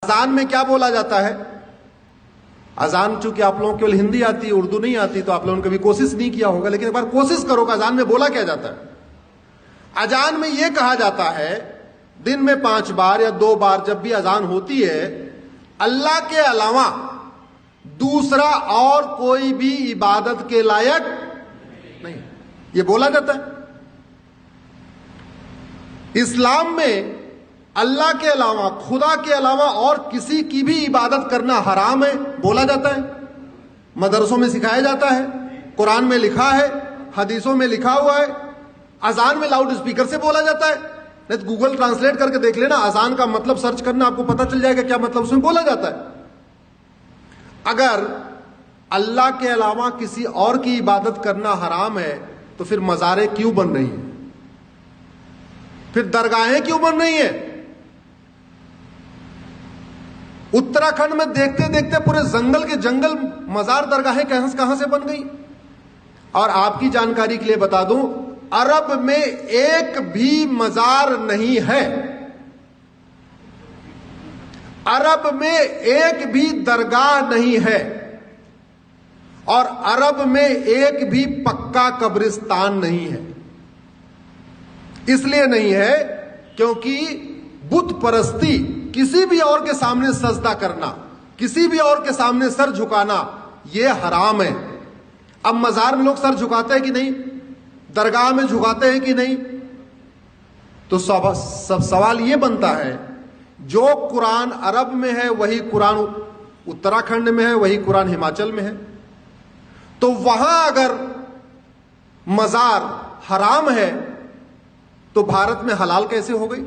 اذان میں کیا بولا جاتا ہے؟ اذان چونکہ آپ لوگوں کو کیول ہندی آتی ہے، اردو نہیں آتی، تو آپ لوگوں نے کبھی کوشش نہیں کیا ہوگا، لیکن ایک بار کوشش کرو کہ اذان میں بولا کیا جاتا ہے۔ اذان میں یہ کہا جاتا ہے دن میں 5 بار یا 2 بار جب بھی اذان ہوتی ہے، اللہ کے علاوہ دوسرا اور کوئی بھی عبادت کے لائق نہیں، یہ بولا جاتا ہے۔ اسلام میں اللہ کے علاوہ، خدا کے علاوہ اور کسی کی بھی عبادت کرنا حرام ہے، بولا جاتا ہے، مدرسوں میں سکھایا جاتا ہے، قرآن میں لکھا ہے، حدیثوں میں لکھا ہوا ہے۔ اذان میں لاؤڈ اسپیکر سے بولا جاتا ہے، نہیں تو گوگل ٹرانسلیٹ کر کے دیکھ لینا، اذان کا مطلب سرچ کرنا، آپ کو پتہ چل جائے گا کیا مطلب اس میں بولا جاتا ہے۔ اگر اللہ کے علاوہ کسی اور کی عبادت کرنا حرام ہے تو پھر مزاریں کیوں بن رہی ہیں؟ پھر درگاہیں کیوں بن رہی ہیں؟ اتراکھنڈ میں دیکھتے دیکھتے پورے جنگل کے جنگل مزار درگاہیں کہاں سے بن گئی؟ اور آپ کی جانکاری کے لیے بتا دوں، عرب میں ایک بھی مزار نہیں ہے، عرب میں ایک بھی درگاہ نہیں ہے، اور عرب میں ایک بھی پکا قبرستان نہیں ہے۔ اس لیے نہیں ہے کیونکہ بت پرستی، کسی بھی اور کے سامنے سجدہ کرنا، کسی بھی اور کے سامنے سر جھکانا، یہ حرام ہے۔ اب مزار میں لوگ سر جھکاتے ہیں کہ نہیں؟ درگاہ میں جھکاتے ہیں کہ نہیں؟ تو سب سوال یہ بنتا ہے، جو قرآن عرب میں ہے وہی قرآن اتراکھنڈ میں ہے، وہی قرآن ہماچل میں ہے، تو وہاں اگر مزار حرام ہے تو بھارت میں حلال کیسے ہو گئی؟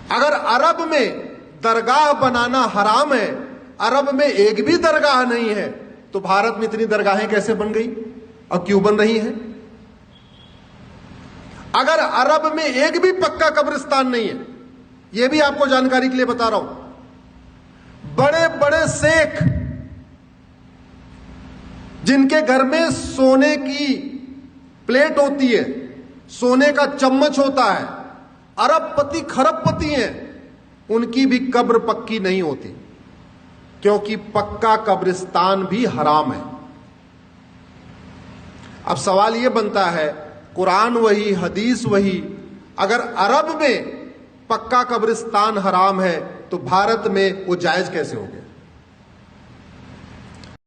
اگر عرب میں درگاہ بنانا حرام ہے، عرب میں ایک بھی درگاہ نہیں ہے، تو بھارت میں اتنی درگاہیں کیسے بن گئی اور کیوں بن رہی ہیں؟ اگر عرب میں ایک بھی پکا قبرستان نہیں ہے، یہ بھی آپ کو جانکاری کے لیے بتا رہا ہوں، بڑے بڑے شیخ جن کے گھر میں سونے کی پلیٹ ہوتی ہے، سونے کا چمچ ہوتا ہے، ارب پتی کھرب پتی ہیں، ان کی بھی قبر پکی نہیں ہوتی، کیونکہ پکا قبرستان بھی حرام ہے۔ اب سوال یہ بنتا ہے، قرآن وہی، حدیث وہی، اگر عرب میں پکا قبرستان حرام ہے تو بھارت میں وہ جائز کیسے ہو گیا؟